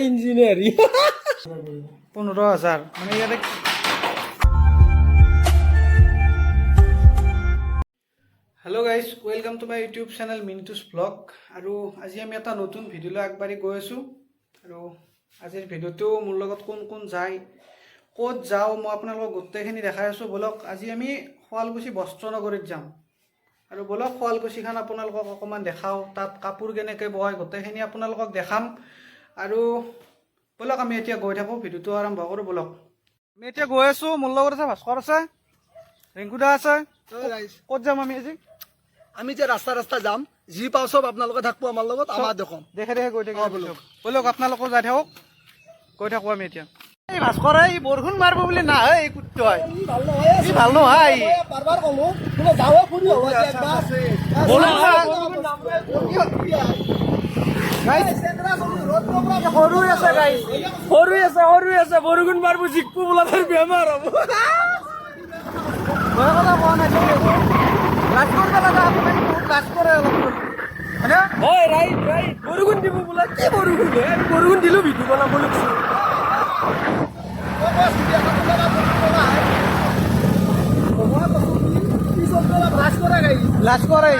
Engineering 15,000 মানে ইয়াতে hello' guys welcome to my YouTube channel Mintu's vlog আৰু আজি আমি এটা নতুন ভিডিঅ'লৈ আগবাঢ়ি গৈ আছোঁ আৰু আজিৰ ভিডিঅ'টো মোৰ লগত কোন কোন যায় ক'ত যাওঁ মই আপোনালোকক গোটেইখিনি দেখাই আছোঁ বলক আজি আমি শুৱালকুছি বস্ত্ৰনগৰীত যাম আৰু বলক শুৱালকুছিখন আপোনালোকক অকণমান দেখাওঁ তাত কাপোৰ কেনেকৈ বয় গোটেইখিনি আপোনালোকক দেখাম আৰু বলক আমি এতিয়া গৈ থাকোঁ ভিডিঅ'টো আৰম্ভ কৰোঁ বলক আমি এতিয়া গৈ আছোঁ মোৰ লগত আছে ভাস্কৰ আছে ৰিংকুদা আছে ক'ত যাম আমি আজি আমি যে ৰাস্তা যাম যি পাওঁ চব আপোনালোকে থাকব আমাৰ লগত আমাৰ দেখোন দেখে দেখে গৈ থাকিব বলক আপোনালোকো যাই থাকক গৈ থাকোঁ আমি এতিয়া এই ভাস্কৰ এই বৰষুণ মাৰিব বুলি নাহে এই কুটটো হয় ভাল নহয় বাৰবাৰ ক'লো বোলে যাওঁ ফুৰি হ'ব সৰু আছে বৰষুণ মাৰিব জিকপো বোলা তাৰ বেমাৰ হ'ব কথা কোৱা নাই লাজ কৰিব লগা আপুনি বহুত লাজ কৰে অলপ হয় ৰাইট বৰষুণ দিব বোলা কি বৰষুণ বৰষুণ দিলোঁ ভিডিঅ' বনাব লাগিছিল লাজ কৰে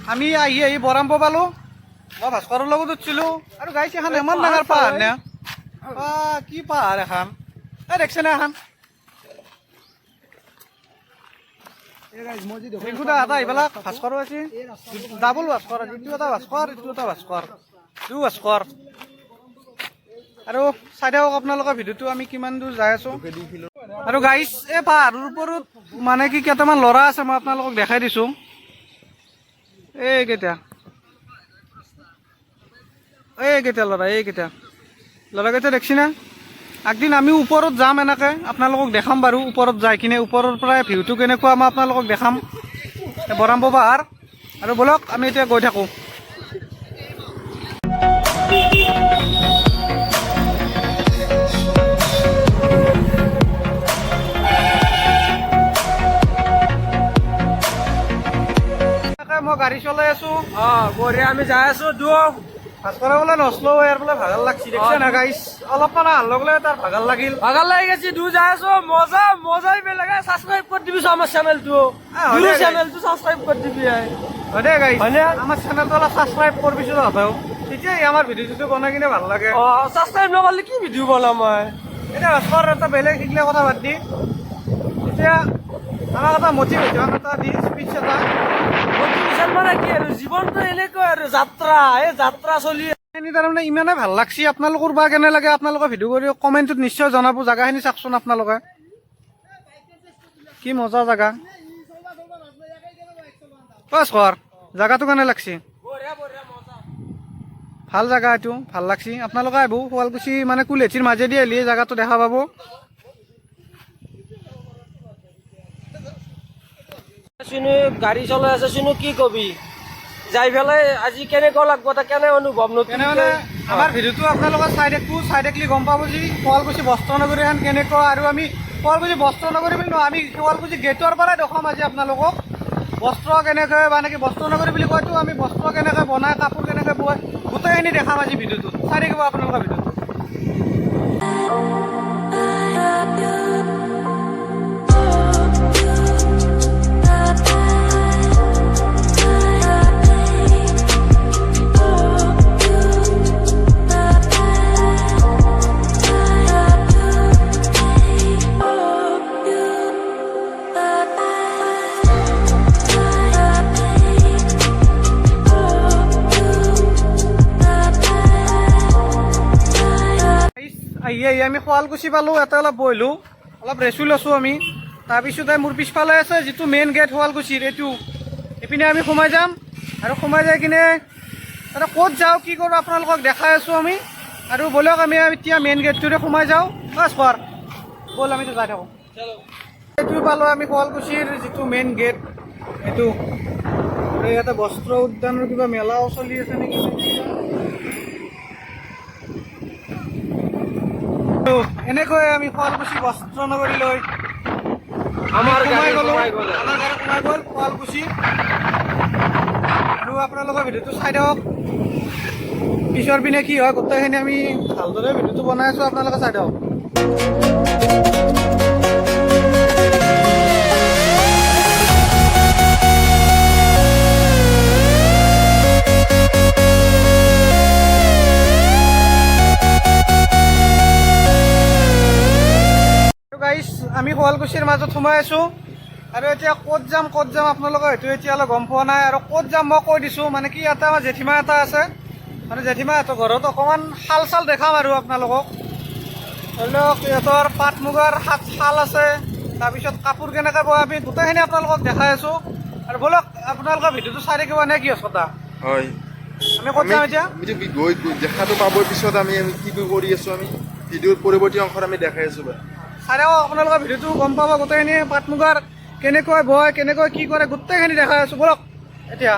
আমি আহি বৰাম্ব পালোঁ মই ভাস্কৰৰ লগত উঠিছিলোঁ আৰু গাইছ এখন ইমান ডাঙৰ পাহাৰ নে কি পাহাৰ এখন এই দেখছে নে এখন ৰিংকুদা এটা এইবিলাক ভাস্কৰো আছে ডাবল ভাস্কৰ ইটো এটা ভাস্কৰ ইটো এটা ভাস্কৰ দু ভাস্কৰ আৰু চাই থাকক আপোনালোকৰ ভিডিঅ'টো আমি কিমান দূৰ যাই আছোঁ আৰু গাইছ এই পাহাৰৰ ওপৰত মানে কি কেইটামান ল'ৰা আছে মই আপোনালোকক দেখাই দিছোঁ এইকেইটা ল'ৰাকেইটা দেখছি না একদিন আমি ওপৰত যাম এনেকৈ আপোনালোকক দেখাম বাৰু ওপৰত যাই কিনে ওপৰৰ পৰাই ভিউটো কেনেকুৱা মই আপোনালোকক দেখাম বৰাম্ব পাহাৰ আৰু বলক আমি এতিয়া গৈ থাকোঁ মই গাড়ী চলাই আছোঁ বঢ়িয়া আমি যাই আছোঁ ভাস্কৰে বোলে নচলো ইয়াৰ বোলে ভাগৰ লাগছি দেখছে না গাইছ অলপমান আহাৰ লগে লগে তাৰ ভাগৰ লাগি গেছি যাই আছো মজাই বেলেগে সাবস্ক্ৰাইব কৰি দিবি আমাৰ চেনেলটো সাবস্ক্ৰাইব কৰি দিবি হয় দে গাইছ আমাৰ চেনেলটো অলপ সাবস্ক্ৰাইব কৰিবিছো তহঁতেও তেতিয়াই আমাৰ ভিডিঅ'টো বনাই কিনে ভাল লাগে সাবস্ক্ৰাইব নকৰিলে কি ভিডিঅ' বনাম মই এতিয়া ভাস্কৰ এটা বেলেগ শিকিলে কথা বাদ দি এতিয়া আমাক এটা মটিভেশ্যন এটা দি স্পীচ এটা মানে কি আৰু জীৱনটো এনেকুৱা আৰু যাত্ৰা চলি তাৰমানে ইমানে ভাল লাগছি আপোনালোকৰ বা কেনে লাগে আপোনালোকে ভিডিঅ' কৰি কমেণ্টত নিশ্চয় জনাব জেগাখিনি চাওকচোন আপোনালোকে কি মজা জেগা বাছ কৰ জেগাটো কেনে লাগছি ভাল জেগা এইটো ভাল লাগছি আপোনালোকে আহিব শুৱালকুছি মানে কুলেঠিৰ মাজেদি আহিলে জেগাটো দেখা পাব গাড়ী চলাই আছে চিনু কি কবি যাই পেলাই আজি কেনেকুৱা লাগব এটা কেনে অনুভৱ নতুন মানে আমাৰ ভিডিঅ'টো আপোনালোকে চাই থাকিলে গম পাব যে শুৱালকুছি বস্ত্ৰনগৰী এখন কেনেকুৱা আৰু আমি শুৱালকুছি বস্ত্ৰনগৰী বুলি নহয় আমি শুৱালকুছি গেটৰ পৰাই দেখাম আজি আপোনালোকক বস্ত্ৰ কেনেকৈ মানে কি বস্ত্ৰনগৰী বুলি কয়তো আমি বস্ত্ৰ কেনেকৈ বনাই কাপোৰ কেনেকৈ বয় গোটেইখিনি দেখাম আজি ভিডিঅ'টোত চাই থাকিব আপোনালোকৰ ভিডিঅ'টো আমি শুৱালকুছি পালোঁ এটা অলপ বহিলোঁ অলপ ৰেচু লৈছোঁ আমি তাৰপিছতে মোৰ পিছফালে আছে যিটো মেইন গেট শুৱালকুছিৰ এইটো এইপিনে আমি সোমাই যাম আৰু সোমাই যাই কিনে তাতে ক'ত যাওঁ কি কৰোঁ আপোনালোকক দেখাই আছোঁ আমি আৰু বলক আমি এতিয়া মেইন গেটটোৰে সোমাই যাওঁ বাছ কৰ বল আমি যাই থাকোঁ এইটো পালোঁ আমি শুৱালকুছিৰ যিটো মেইন গেট এইটো আৰু ইয়াতে বস্ত্ৰ উদ্যানৰ কিবা মেলাও চলি আছে নেকি? এনেকৈ আমি শুৱালকুছি বস্ত্ৰ নগৰীলৈ আমাৰ সোমাই গাড়ী গ'লো। সোমাই গ'লে। আমাৰ গাড়ী সোমাই গ'ল শুৱালকুছি। আৰু আপোনালোকৰ ভিডিঅ'টো চাই দিয়ক। পিছৰ পিনে কি হয় গোটেইখিনি আমি ভালদৰে ভিডিঅ'টো বনাই আছোঁ, আপোনালোকে চাই দিয়ক। গাইছ আমি শুৱালকুছিৰ মাজত সোমাই আছোঁ আৰু এতিয়া ক'ত যাম আপোনালোকে হয়তো এতিয়ালৈ গম পোৱা নাই। আৰু ক'ত যাম মই কৈ দিছোঁ, মানে কি ইয়াতে আমাৰ জেঠীমা এটা আছে, মানে জেঠীমাহঁতৰ ঘৰত অকণমান শাল চাল দেখাম আৰু আপোনালোকক। ধৰি লওক সিহঁতৰ পাট মুগাৰ শাল আছে, তাৰপিছত কাপোৰ কেনেকৈ বয় আমি গোটেইখিনি আপোনালোকক দেখাই আছোঁ। আৰু ব'লক আপোনালোকৰ ভিডিঅ'টো চাই থাকিব নে কি কথা। হয় আমি ক'ত যাম এতিয়া? আমিতো গৈ দেখাটো পাবৰ পিছত আমি কি কৰি আছো, আমি ভিডিঅ'ৰ পৰৱৰ্তী অংশত আমি দেখাই আছো বা চাই থাকক, আপোনালোকৰ ভিডিঅ'টো গম পাব গোটেইখিনি। পাট মুগাৰ কেনেকৈ বয়, কেনেকৈ কি কৰে গোটেইখিনি দেখাই আছোঁ। ব'লক এতিয়া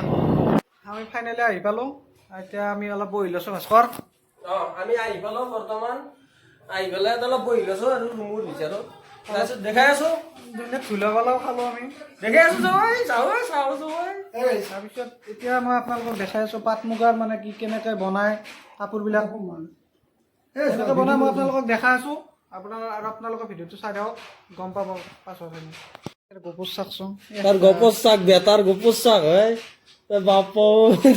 আমি ফাইনেলি আহি পালোঁ। এতিয়া আমি অলপ বহি লৈছোঁ ভাস্কৰ। আমি আহি পালো বৰ্তমান, আহি পেলাই অলপ বহি লৈছো আৰু মোৰ বিচাৰো, তাৰপিছত দেখাই আছো, ধুলা বালাও খালোঁ আমি। দেখাই আছো যাওঁ চাওঁ তাৰপিছত এতিয়া মই আপোনালোকক দেখাই আছোঁ পাট মুগাৰ মানে কি কেনেকৈ বনায় কাপোৰবিলাক। এনেকৈ বনাই মই আপোনালোকক দেখাই আছোঁ। আপোনালোকৰ ভিডিঅ'টো চাই থাকক, গম পাব পাছত। গোপৰ চাওকচোন, তাৰ গপৰ চাক বেটাৰ গপৰ চাক হয় বাপ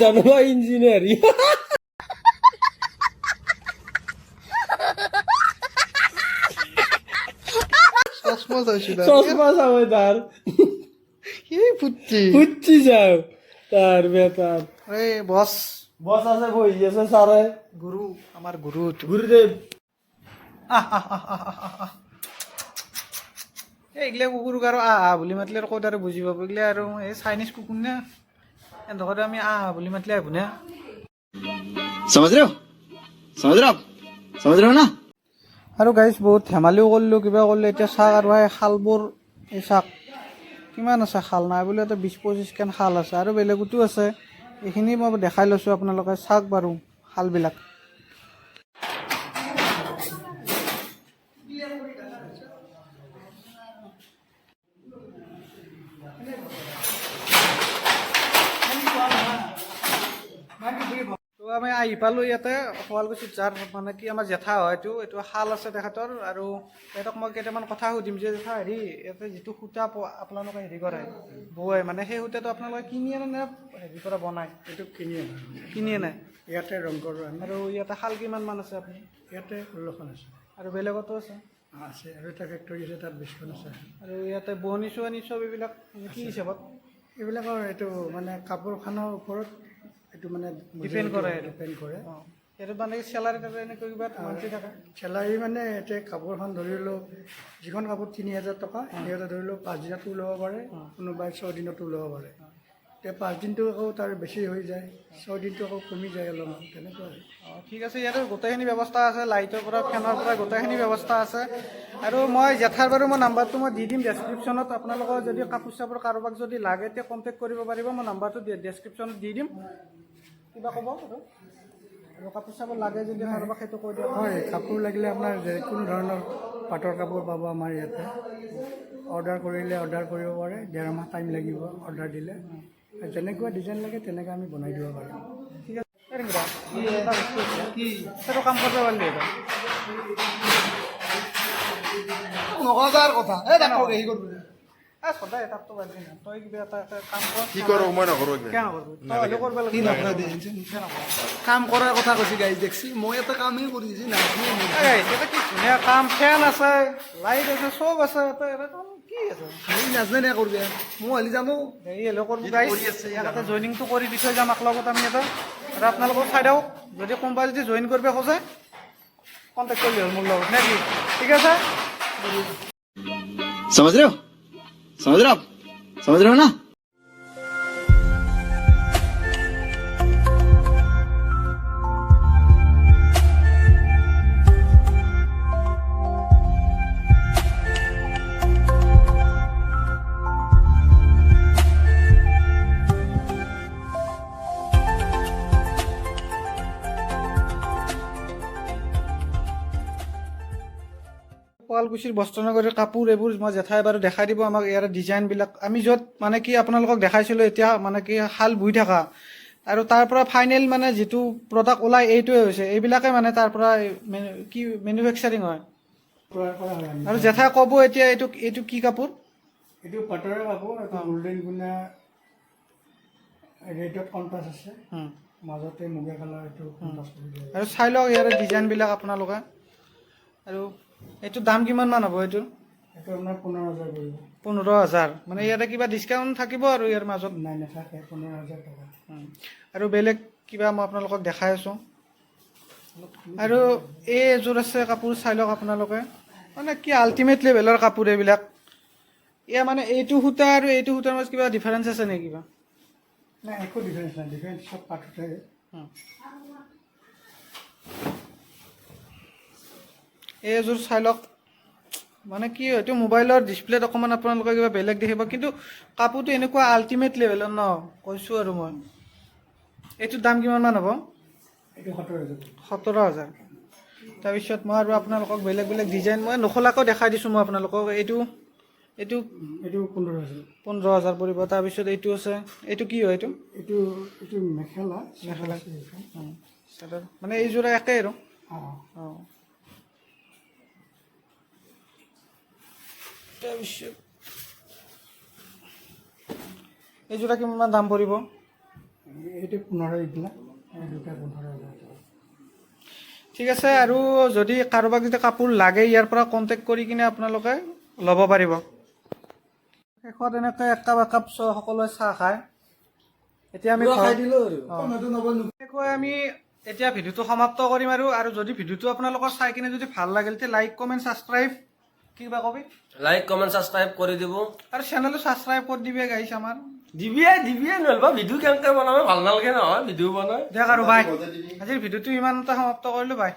জানো ইঞ্জিনিয়াৰিং চশমা চাইছিল চশমা চাব তাৰ ফুটি যাও তাৰ বেটাৰ এই বছ বছ আছে বহি আছে ছাৰে গুৰু, আমাৰ গুৰু গুৰুদেৱ। এইগিলা কুকুৰক আৰু বুলি মাতিলে আৰু ক'ত আৰু বুজি পাব। এইগিলা আৰু এই চাইনিজ কুকুৰ নে, এহেঁতকতো আমি বুলি মাতিলে আহিব নে। समझ रहे हो समझ रहे हो ना। আৰু গাইজ বহুত ধেমালিও কৰিলোঁ, কিবা কৰিলোঁ। এতিয়া চাওক আৰু সেই শালবোৰ, এই চাওক কিমান আছে শাল, নাই বুলি 20-25খান শাল আছে আৰু বেলেগতো আছে। এইখিনি মই দেখাই লৈছোঁ, আপোনালোকে চাওক বাৰু শালবিলাক। তো আমি আহি পালোঁ ইয়াতে শুৱালকুছিত, যাৰ মানে কি আমাৰ জেঠা হয়। এইটো শাল আছে তেখেতৰ। আৰু তেখেতক মই কেইটামান কথা সুধিম যে জেঠা ইয়াতে যিটো সূতা আপোনালোকে কৰে বয়, মানে সেই সূতাটো আপোনালোকে কিনি আনে নে পৰা বনায়? এইটো কিনি আনে। ইয়াতে ৰং কৰোঁ আমি। আৰু ইয়াতে শাল কিমানমান আছে আপুনি? ইয়াতে 16খন আছে। আৰু বেলেগতো আছে? আছে আৰু এটা ফেক্টৰী আছে, তাত 20খন আছে। আৰু ইয়াতে বোৱনী চোৱনী চব এইবিলাক কি হিচাপত? এইবিলাকৰ এইটো মানে কাপোৰখনৰ ওপৰত এইটো মানে ডিপেণ্ড কৰে। ডিপেণ্ড কৰে। অঁ, সেইটো মানে চেলাৰী থাকে এনেকৈ কিবা মান্থলি থাকে? চেলাৰী মানে এতিয়া কাপোৰখন ধৰি লওক, যিখন কাপোৰ 3000 টকা, সিহঁতে ধৰি লওক 5 দিনতো ল'ব পাৰে, কোনোবাই 6 দিনতো ল'ব পাৰে। এতিয়া 5 দিনটো আকৌ তাৰ বেছি হৈ যায়, 6 দিনটো আকৌ কমি যায় অলপমান, তেনেকুৱা হয়। অঁ, ঠিক আছে। ইয়াতে গোটেইখিনি ব্যৱস্থা আছে, লাইটৰ পৰা ফেনৰ পৰা গোটেইখিনি ব্যৱস্থা আছে। আৰু মই জেঠাৰ বাৰু মই নাম্বাৰটো মই দি দিম ডেছক্ৰিপশ্যনত। আপোনালোকৰ যদি কাপোৰ চাপোৰ কাৰোবাক যদি লাগে তেতিয়া কণ্টেক্ট কৰিব পাৰিব। মই নাম্বাৰটো ডেছক্ৰিপশ্যনত দি দিম। কিবা ক'ব আৰু কাপোৰ চাপোৰ লাগে যদি কাৰোবাক সেইটো কৈ দিয়ক। হয়, কাপোৰ লাগিলে আপোনাৰ কোনো ধৰণৰ পাটৰ কাপোৰ পাব আমাৰ ইয়াতে। অৰ্ডাৰ কৰিলে অৰ্ডাৰ কৰিব পাৰে, 1.5 মাহ টাইম লাগিব অৰ্ডাৰ দিলে। যেনেকুৱা ডিজাইন লাগে তেনেকৈ আমি বনাই দিব পাৰিম। ঠিক আছে। সেইটো কাম কৰিব পাৰিলে নকজাৰ কথা এই দেখো হেৰি কৰিব সদায় এটাতো বাদ দি তই কিবা এটা কাম কৰ। কি কৰোঁ মই নকৰোঁ একদম। কিয় নকৰবি? তই হ'লেও কৰিব লাগিব। কাম কৰাৰ কথা কৈছে গাইজ, দেখছি মই এটা কামেই কৰিছি না। এটা কি ধুনীয়া কাম, ফেন আছে, লাইট আছে, চব আছে। এটা কাম কি আছে? মই নাজানে নে কৰবে, মই হলি জানো। হেৰি হ'লেও কৰিব গাইছ। ইয়াতে জইনিংটো কৰি দি থৈ যাম লগত আমি এটা। আৰু আপোনালোকৰ চাই দিয়ক, যদি কোনোবাই যদি জইন কৰিব খোজে কণ্টেক্ট কৰিলে হ'ল মোৰ লগত, নে কি? ঠিক আছে। समझ रहे हो ना। শুৱালকুছিৰ বস্ত্ৰনগৰীৰ কাপোৰ এইবোৰ মই জেঠাই বাৰু দেখাই দিব আমাক ইয়াৰ ডিজাইনবিলাক আমি য'ত মানে কি আপোনালোকক দেখাইছিলোঁ এতিয়া মানে কি শাল বৈ থকা আৰু তাৰ পৰা ফাইনেল মানে যিটো প্ৰডাক্ট ওলাই এইটোৱে হৈছে এইবিলাকে মানে তাৰ পৰা কি মেনুফেকচাৰিং হয় তৈয়াৰ কৰা হয় আমি। আৰু জেঠাই ক'ব এতিয়া এইটো কি কাপোৰ এইটো পাটৰে কাপোৰ এইটো গল্ডেন গুণা ৰেডত কণ্ট্ৰাষ্ট আছে মাজতে মুগা কালাৰ এইটো কণ্ট্ৰাষ্ট কৰি দিয়ে আৰু চাই লওক ইয়াৰ ডিজাইনবিলাক আপোনালোকে আৰু এইটো দাম কিমান মান হ'ব এইটো এইটো আপোনাৰ 15,000 পৰিব 15,000 মানে ইয়াতে কিবা ডিছকাউণ্ট থাকিব আৰু ইয়াৰ মাজত নাই নাথাকে 15,000 টকা আৰু বেলেগ কিবা মই আপোনালোকক দেখাই আছোঁ আৰু এই এযোৰ আছে কাপোৰ চাই লওক আপোনালোকে মানে কি আল্টিমেট লেভেলৰ কাপোৰ এইবিলাক এয়া মানে এইটো সূতা আৰু এইটো সূতাৰ মাজত কিবা ডিফাৰেঞ্চ আছে নেকি কিবা নাই একো ডিফাৰেঞ্চ নাই ডিফাৰেঞ্চ চব পাঠতে এই এযোৰ চাই লওক মানে কি এইটো মোবাইলৰ ডিছপ্লেত অকণমান আপোনালোকে কিবা বেলেগ দেখিব কিন্তু কাপোৰটো এনেকুৱা আল্টিমেট লেভেলৰ ন কৈছোঁ আৰু মই এইটোৰ দাম কিমান মান হ'ব এইটো 17,000 17,000 তাৰপিছত মই আৰু আপোনালোকক বেলেগ বেলেগ ডিজাইন মই নখলাকৈ দেখাই দিছোঁ মই আপোনালোকক এইটো 15,000 পৰিব তাৰপিছত এইটো আছে এইটো কি হয় এইটো মেখেলা চাদৰ মানে এইযোৰা একেই আৰু অঁ তাৰপিছত এইযোৰা কিমান দাম পৰিব এইটো 15,000 ঠিক আছে আৰু যদি কাৰোবাক যদি কাপোৰ লাগে ইয়াৰ পৰা কণ্টেক্ট কৰি কিনে আপোনালোকে ল'ব পাৰিব শেষত এনেকৈ একাপ একাপ সকলোৱে চাহ খায় এতিয়া আমি আমি এতিয়া ভিডিঅ'টো সমাপ্ত কৰিম আৰু যদি ভিডিঅ'টো আপোনালোকৰ চাই কিনে যদি ভাল লাগিল তেতিয়া লাইক কমেণ্ট ছাবস্ক্ৰাইব কিবা কবি লাইক কমেণ্ট ছাবস্ক্ৰাইব কৰি দিব আৰু চেনেলটো ছাবস্ক্ৰাইব কৰি দিবে গাইছ আমাৰ দিবিয়ে নহ'বা ভিডিঅ' কেনেকৈ বনাব ভাল নালাগে নহয় ভিডিঅ' বনাই দিয়ক আৰু বাই আজিৰ ভিডিঅ'টো ইমানতে সমাপ্ত কৰিলোঁ বাই